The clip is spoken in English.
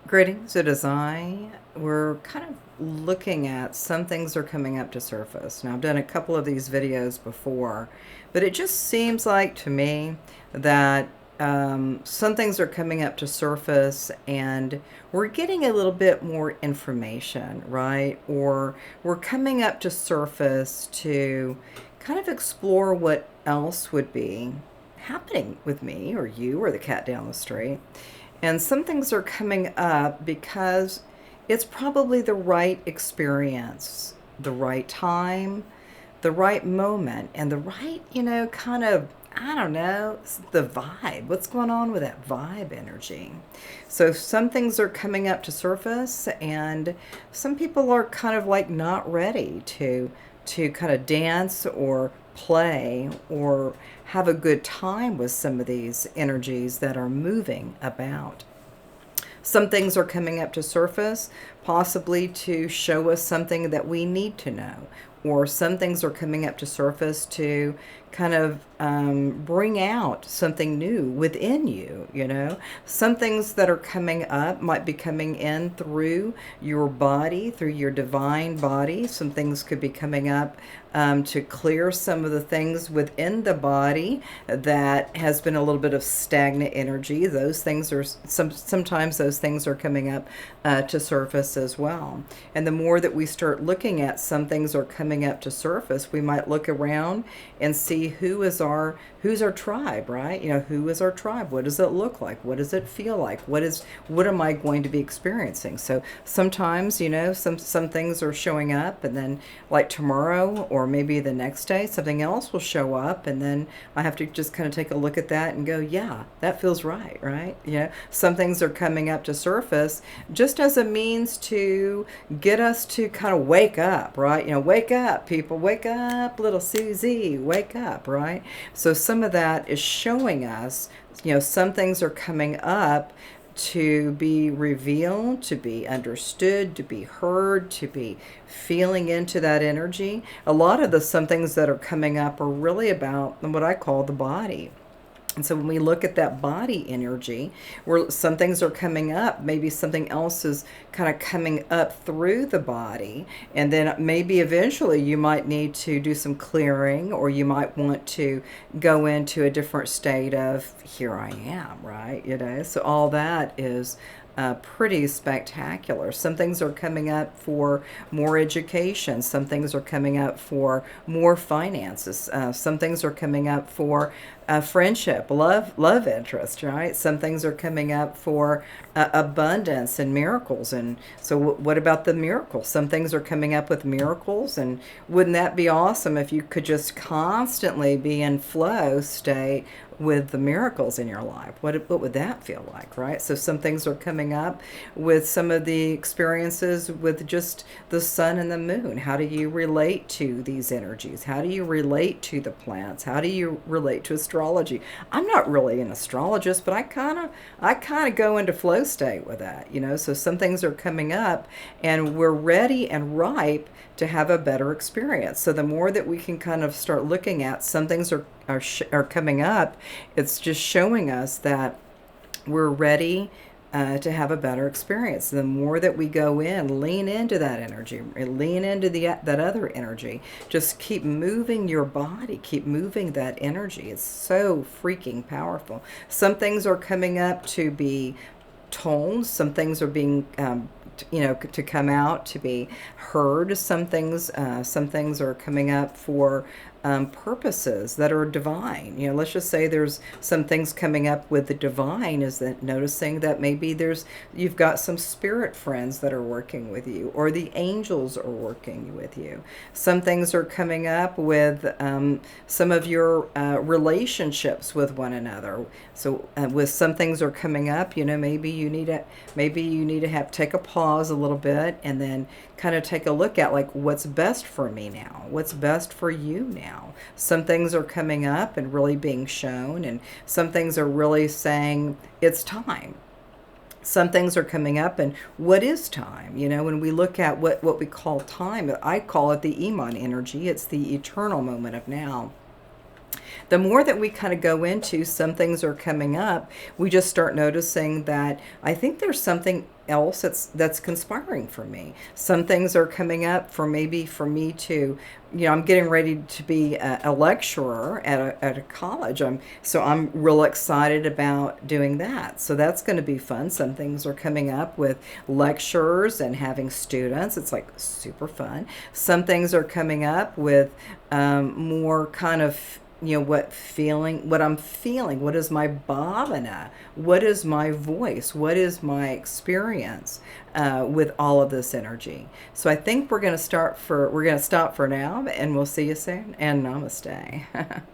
Greetings, it is I. We're kind of looking at some things are coming up to surface. Now, I've done a couple of these videos before, but it just seems like to me that some things are coming up to surface and we're getting a little bit more information, right? Or we're coming up to surface to kind of explore what else would be happening with me or you or the cat down the street. And some things are coming up because it's probably the right experience, the right time, the right moment, and the right, kind of, I don't know, the vibe. What's going on with that vibe energy? So some things are coming up to surface, and some people are kind of like not ready to kind of dance or play or have a good time with some of these energies that are moving about. Some things are coming up to surface, possibly to show us something that we need to know, or some things are coming up to surface to kind of bring out something new within you, Some things that are coming up might be coming in through your body, through your divine body. Some things could be coming up to clear some of the things within the body that has been a little bit of stagnant energy. Those things are sometimes those things are coming up to surface as well. And the more that we start looking at some things are coming up to surface, we might look around and see who's our tribe, right? Who is our tribe? What does it look like? What does it feel like? What am I going to be experiencing? So sometimes, some things are showing up, and then like tomorrow or maybe the next day, something else will show up, and then I have to just kind of take a look at that and go, yeah, that feels right, right? Some things are coming up to surface just as a means to get us to kind of wake up, right? Wake up, people, wake up, little Susie, wake up, right? So some of that is showing us, some things are coming up to be revealed, to be understood, to be heard, to be feeling into that energy. A lot of some things that are coming up are really about what I call the body. And so when we look at that body energy, where some things are coming up, maybe something else is kind of coming up through the body. And then maybe eventually you might need to do some clearing, or you might want to go into a different state of, here I am, right? So all that is pretty spectacular. Some things are coming up for more education. Some things are coming up for more finances. Some things are coming up for friendship, love interest, right? Some things are coming up for abundance and miracles. And so what about the miracles? Some things are coming up with miracles, and wouldn't that be awesome if you could just constantly be in flow state with the miracles in your life? What would that feel like, right? So some things are coming up with some of the experiences with just the sun and the moon. How do you relate to these energies? How do you relate to the plants? How do you relate to astrology? I'm not really an astrologist, but I kind of go into flow state with that, So some things are coming up, and we're ready and ripe to have a better experience. So the more that we can kind of start looking at, some things are coming up, it's just showing us that we're ready to have a better experience. The more that we go in, lean into that energy, lean into that other energy. Just keep moving your body, keep moving that energy. It's so freaking powerful. Some things are coming up to be told. Some things are being to come out, to be heard. Some things are coming up for purposes that are divine. Let's just say there's some things coming up with the divine, is that noticing that maybe you've got some spirit friends that are working with you, or the angels are working with you. Some things are coming up with some of your relationships with one another. So with some things are coming up, maybe you need to take a pause a little bit, and then kind of take a look at, like, what's best for me now, what's best for you now. Some things are coming up and really being shown, and some things are really saying it's time. Some things are coming up, and what is time? When we look at what we call time, I call it the Iman energy. It's the eternal moment of now. the more that we kind of go into some things are coming up, we just start noticing that I think there's something else that's conspiring for me. Some things are coming up for maybe for me to, I'm getting ready to be a lecturer at a college. I'm real excited about doing that. So that's going to be fun. Some things are coming up with lecturers and having students. It's like super fun. Some things are coming up with more kind of what I'm feeling, what is my bhavana, what is my voice, what is my experience with all of this energy. So I think we're going to stop for now, and we'll see you soon, and namaste.